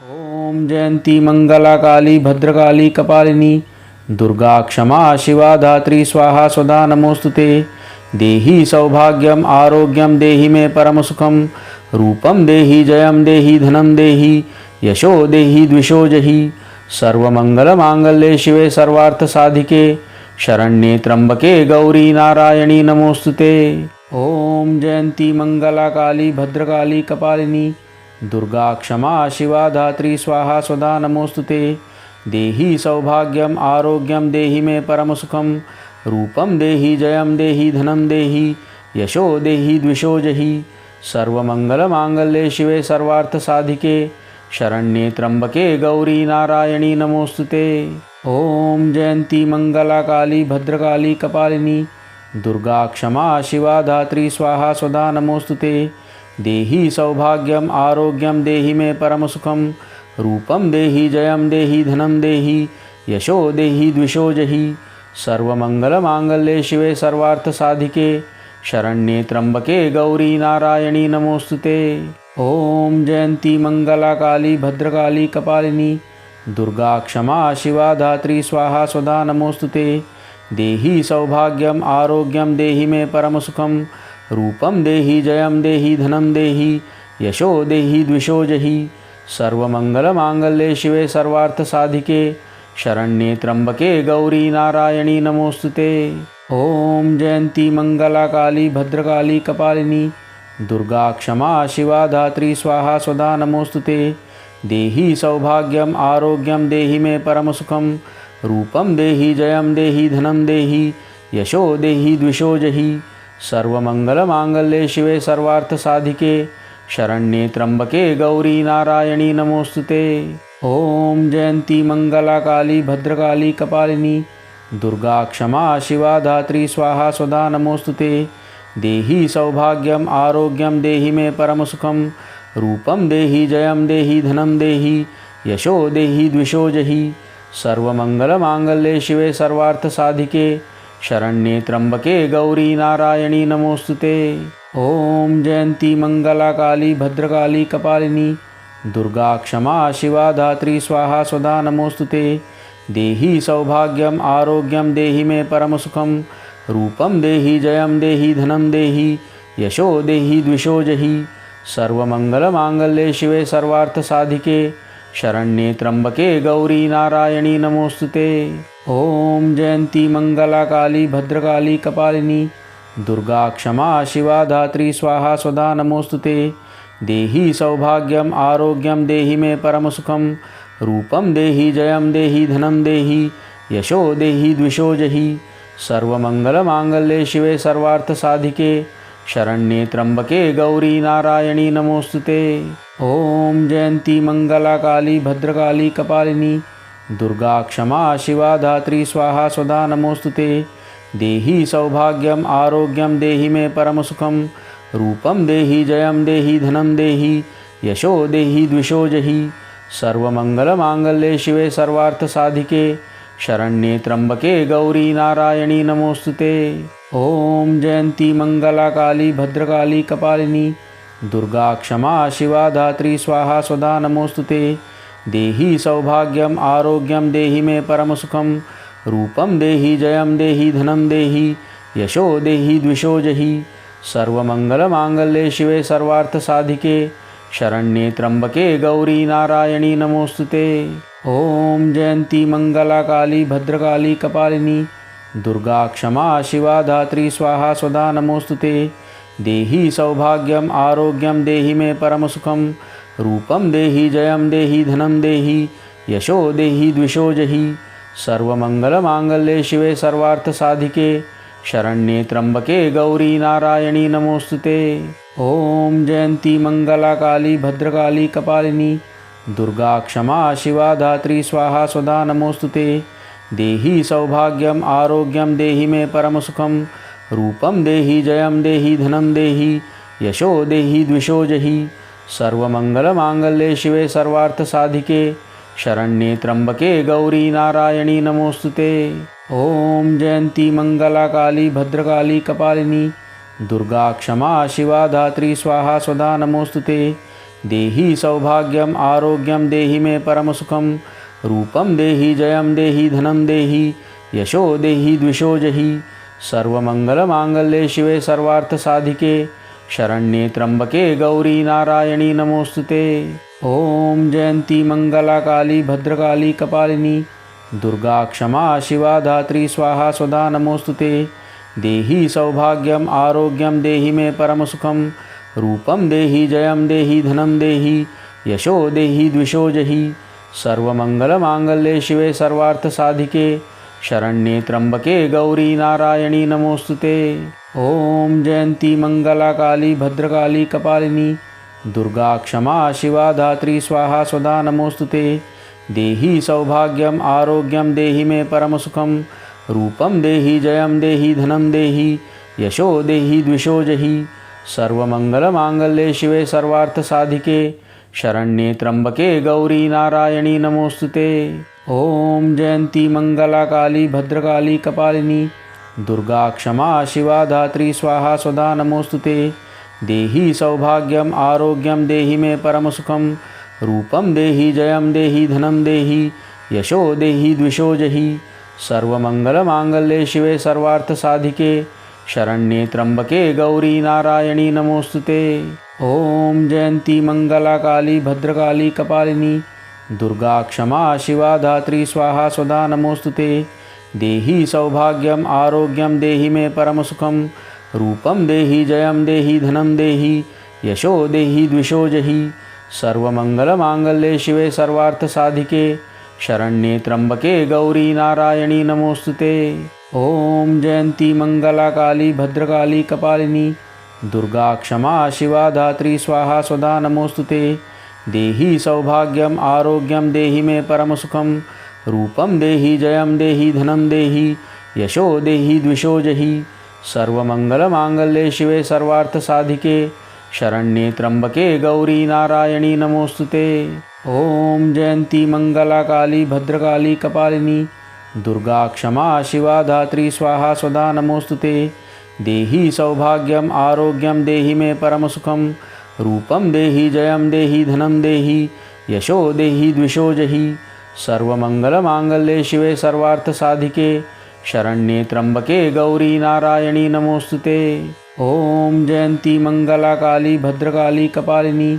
ओम जयंती मंगला काली भद्रकाली कपालिनी दुर्गा क्षमा शिवा धात्री स्वाहा स्वधा नमोस्तुते। देहि सौभाग्यम आरोग्यम देहि मे परम सुखम रूपम देहि जयम देहि धनम देहि यशो देहि द्विषो जहि सर्वमंगल मांगल्ये शिवे सर्वार्थ साधिके शरण्ये त्र्यंबके गौरी नारायणी नमोस्तुते। ओम जयंती मंगला काली भद्रकाली कपालिनी दुर्गा क्षमा शिवा धात्री स्वाहा स्वधा नमोस्तुते। देहि सौभाग्यम आरोग्यम देहि मे परम सुखम रूपम देहि जयम देहि धनम देहि यशो देहि द्विषो जहि सर्वमंगल मांगल्ये शिवे सर्वार्थ साधिके शरण्ये त्र्यंबके गौरी नारायणी नमोस्तुते। ओम जयंती मंगला काली भद्रकाली कपालिनी दुर्गा क्षमा शिवा धात्री स्वाहा स्वधा नमोस्तुते। देहि सौभाग्यम आरोग्यम देहि मे परम सुखम रूपम देहि जयम देहि धनम देहि यशो देहि द्विषो जहि सर्वमंगल मांगल्ये शिवे सर्वार्थ साधिके शरण्ये त्र्यंबके गौरी नारायणी नमोस्तुते। ओम जयंती मंगला काली भद्रकाली कपालिनी दुर्गा क्षमा शिवा धात्री स्वाहा स्वधा नमोस्तुते। देहि सौभाग्यम आरोग्यम देहि मे परम सुखम रूपम देहि जयम देहि धनम देहि यशो देहि द्विषो जहि सर्वमंगल मांगल्ये शिवे सर्वार्थ साधिके शरण्ये त्र्यंबके गौरी नारायणी नमोस्तुते। ओम जयंती मंगला काली भद्रकाली कपालिनी दुर्गा क्षमा शिवा धात्री स्वाहा स्वधा नमोस्तुते। देहि सौभाग्यम आरोग्यम देहि मे परम सुखम रूपम देहि जयम देहि धनम देहि यशो देहि द्विषो जहि सर्वमंगल मांगल्ये शिवे सर्वार्थ साधिके शरण्ये त्र्यंबके गौरी नारायणी नमोस्तुते। ओम जयंती मंगला काली भद्रकाली कपालिनी दुर्गा क्षमा शिवा धात्री स्वाहा स्वधा नमोस्तुते। देहि सौभाग्यम आरोग्यम देहि मे परम सुखम रूपम देहि जयम देहि धनम देहि यशो देहि द्विषो जहि सर्वमंगल मांगल्ये शिवे सर्वार्थ साधिके शरण्ये त्र्यंबके गौरी नारायणी नमोस्तुते। ओम जयंती मंगला काली भद्रकाली कपालिनी दुर्गा क्षमा शिवा धात्री स्वाहा स्वधा नमोस्तुते। देहि सौभाग्यम आरोग्यम देहि मे परम सुखम रूपम देहि जयम देहि धनम देहि यशो देहि द्विषो जहि सर्वमंगल मांगल्ये शिवे सर्वार्थ साधिके शरण्ये त्र्यंबके गौरी नारायणी नमोस्तुते। ओम जयंती मंगला काली भद्रकाली कपालिनी दुर्गा क्षमा शिवा धात्री स्वाहा स्वधा नमोस्तुते। देहि सौभाग्यम आरोग्यम देहि मे परम सुखम रूपम देहि जयम देहि धनम देहि यशो देहि द्विषो जहि सर्वमंगल मांगल्ये शिवे सर्वार्थ साधिके शरण्ये त्र्यंबके गौरी नारायणी नमोस्तुते। ओम जयंती मंगला काली भद्रकाली कपालिनी दुर्गा क्षमा शिवा धात्री स्वाहा स्वधा नमोस्तुते। देहि सौभाग्यम आरोग्यम देहि मे परम सुखम रूपम देहि जयम देहि धनम देहि यशो देहि द्विषो जहि सर्वमंगल मांगल्ये शिवे सर्वार्थ साधिके शरण्ये त्र्यंबके गौरी नारायणी नमोस्तुते। ओम जयंती मंगला काली भद्रकाली कपालिनी दुर्गा क्षमा शिवा धात्री स्वाहा स्वधा नमोस्तुते। देहि सौभाग्यम आरोग्यम देहि मे परम सुखम रूपम देहि जयम देहि धनम देहि यशो देहि द्विषो जहि सर्वमंगल मांगल्ये शिवे सर्वार्थ साधिके शरण्ये त्र्यंबके गौरी नारायणी नमोस्तुते। ओम जयंती मंगला काली भद्रकाली कपालिनी दुर्गा क्षमा शिवा धात्री स्वाहा स्वधा नमोस्तुते। देहि सौभाग्यम आरोग्यम देहि मे परम सुखम रूपम देहि जयम देहि धनम देहि यशो देहि द्विषो जहि सर्वमंगल मांगल्ये शिवे सर्वार्थ साधिके शरण्ये त्र्यंबके गौरी नारायणी नमोस्तुते। ओम जयंती मंगला काली भद्रकाली कपालिनी दुर्गा क्षमा शिवा धात्री स्वाहा स्वधा नमोस्तुते। देहि सौभाग्यम आरोग्यम देहि मे परम सुखम रूपम देहि जयम देहि धनम देहि यशो देहि द्विषो जहि सर्वमंगल मांगल्ये शिवे सर्वार्थ साधिके शरण्ये त्र्यंबके गौरी नारायणी नमोस्तुते। ओम जयंती मंगला काली भद्रकाली कपालिनी दुर्गा क्षमा शिवा धात्री स्वाहा स्वधा नमोस्तुते। देहि सौभाग्यम आरोग्यम देहि मे परमसुखम रूपम देहि जयम देहि धनम देहि यशो देहि द्विषो जहि सर्वमंगलमांगल्ये शिवे सर्वार्थसाधिके शरण्ये त्र्यंबके गौरी नारायणी नमोस्तुते। ओम जयंती मंगला काली भद्रकाली कपालिनी दुर्गा क्षमा शिवा धात्री स्वाहा स्वधा नमोस्तुते। देहि सौभाग्यम आरोग्यम देहि मे परमसुखम रूपम देहि जयम देहि धनम देहि यशो देहि द्विषो जहि सर्वमंगलमांगल्ये शिवे सर्वार्थसाधिके शरण्ये त्र्यंबके गौरी नारायणी नमोस्तुते। ओम जयंती मंगला काली भद्रकाली कपालिनी दुर्गा क्षमा शिवा धात्री स्वाहा स्वधा नमोस्तुते। देहि सौभाग्यम आरोग्यम देहि मे परमसुखम रूपम देहि जयम देहि धनम देहि यशो देहि द्विषो जहि सर्वमंगलमांगल्ये शिवे सर्वार्थसाधिके शरण्ये त्र्यंबके गौरी नारायणी नमोस्तुते। ओम जयंती मंगला काली भद्रकाली कपालिनी दुर्गा क्षमा शिवा धात्री स्वाहा स्वधा नमोस्तुते। देहि सौभाग्यम आरोग्यम देहि मे परमसुखम रूपम देहि जयम देहि धनम देहि यशो देहि द्विषो जहि सर्वमंगलमांगल्ये शिवे सर्वार्थसाधिके शरण्ये त्र्यंबके गौरी नारायणी नमोस्तुते। ओम जयंती मंगला काली भद्रकाली कपालिनी दुर्गा क्षमा शिवा धात्री स्वाहा स्वधा नमोस्तुते। देहि सौभाग्यम आरोग्यम देहि मे परमसुखम रूपम देहि जयम देहि धनम देहि यशो देहि द्विषो जहि सर्वमंगलमांगल्ये शिवे सर्वार्थसाधिके शरण्ये त्र्यंबके गौरी नारायणी नमोस्तुते। ओम जयंती मंगला काली भद्रकाली कपालिनी दुर्गा क्षमा शिवा धात्री स्वाहा स्वधा नमोस्तुते। देहि सौभाग्यम आरोग्यम देहि मे परमसुखम रूपम देहि जयम देहि धनम देहि यशो देहि द्विषो जहि सर्वमंगलमांगल्ये शिवे सर्वार्थसाधिके शरण्ये त्र्यंबके गौरी नारायणी नमोस्तुते। ओम जयंती मंगला काली भद्रकाली कपालिनी दुर्गा क्षमा शिवा धात्री स्वाहा स्वधा नमोस्तुते। देहि सौभाग्यम आरोग्यम देहि मे परमसुखम रूपम देहि जयम देहि धनम देहि यशो देहि द्विषो जहि सर्वमंगलमांगल्ये शिवे सर्वार्थसाधिके शरण्ये त्र्यंबके गौरी नारायणी नमोस्तुते। ओम जयंती मंगला काली भद्रकाली कपालिनी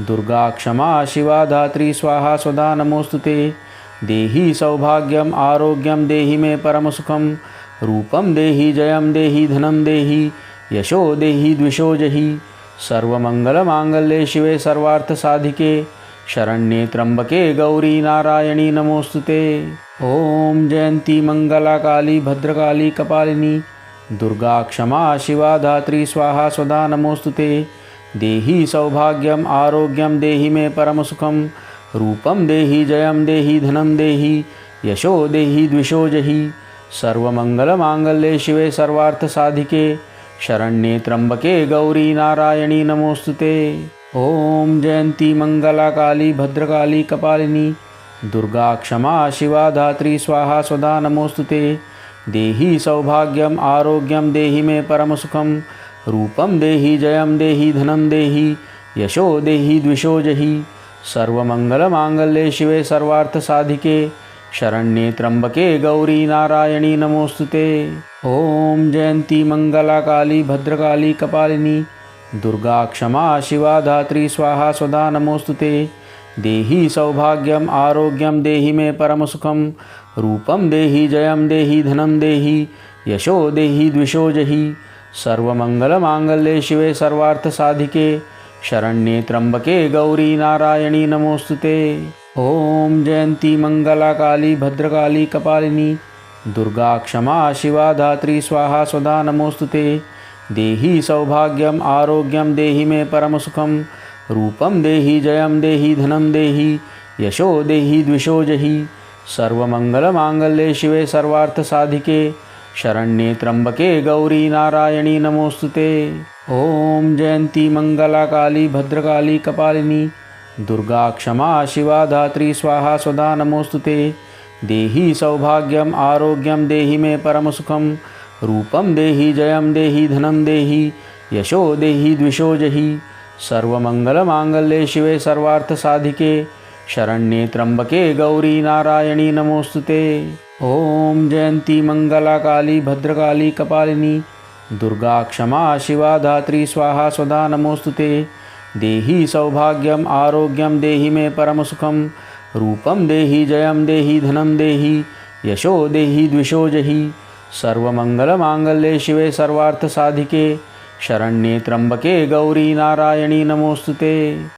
दुर्गा क्षमा शिवा धात्री स्वाहा स्वधा नमोस्तुते। देहि सौभाग्यम आरोग्यम देहि मे परमसुखम रूपम देहि जयम देहि धनम देहि यशो देहि द्विषो जहि सर्वमंगलमांगल्ये शिवे सर्वार्थसाधिके शरण्ये त्र्यंबके गौरी नारायणी नमोस्तुते। ओम जयंती मंगला काली भद्रकाली कपालिनी दुर्गा क्षमा शिवा धात्री स्वाहा स्वधा नमोस्तुते। देहि सौभाग्यम आरोग्यम देहि मे परमसुखम रूपम देहि जयम देहि धनम देहि यशो देहि द्विषो जहि सर्वमंगलमांगल्ये शिवे सर्वार्थसाधिके शरण्ये त्र्यंबके गौरी नारायणी नमोस्तुते। ओम जयंती मंगला काली भद्रकाली कपालिनी दुर्गा क्षमा शिवा धात्री स्वाहा स्वधा नमोस्तुते। देहि सौभाग्यम आरोग्यम देहि मे परमसुखम रूपम देहि जयम देहि धनम देहि यशो देहि द्विषो जहि सर्वमंगलमांगल्ये शिवे सर्वार्थसाधिके शरण्ये त्र्यंबके गौरी नारायणी नमोस्तुते। ओम जयंती मंगला काली भद्रकाली कपालिनी दुर्गा क्षमा शिवा धात्री स्वाहा स्वधा नमोस्तुते। देहि सौभाग्यम आरोग्यम देहि मे परमसुखम रूपम देहि जयम देहि धनम देहि यशो देहि द्विषो जहि सर्वमंगलमांगल्ये शिवे सर्वार्थसाधिके शरण्ये त्र्यंबके गौरी नारायणी नमोस्तुते। ओम जयंती मंगला काली भद्रकाली कपालिनी दुर्गा क्षमा शिवा धात्री स्वाहा स्वधा नमोस्तुते। देहि सौभाग्यम आरोग्यम देहि मे परमसुखम रूपम देहि जयम देहि धनम देहि यशो देहि द्विषो जहि सर्वमंगलमांगल्ये शिवे सर्वार्थसाधिके शरण्ये त्र्यंबके गौरी नारायणी नमोस्तुते। ओम जयंती मंगला काली भद्रकाली कपालिनी दुर्गा क्षमा शिवा धात्री स्वाहा स्वधा नमोस्तुते। देहि सौभाग्यम आरोग्यम देहि मे परमसुखम रूपम देहि जयम देहि धनम देहि यशो देहि द्विषो जहि सर्वमंगलमांगल्ये शिवे सर्वार्थसाधिके शरण्ये त्र्यंबके गौरी नारायणी नमोस्तुते। ओम जयंती मंगला काली भद्रकाली कपालिनी दुर्गा क्षमा शिवा धात्री स्वाहा स्वधा नमोस्तुते। देहि सौभाग्यम आरोग्यम देहि मे परमसुखम रूपम देहि जयम देहि धनम देहि यशो देहि द्विषो जहि। सर्वमंगलमांगल्ये शिवे सर्वार्थसाधिके शरण्ये त्र्यंबके गौरी नारायणी नमोस्तुते।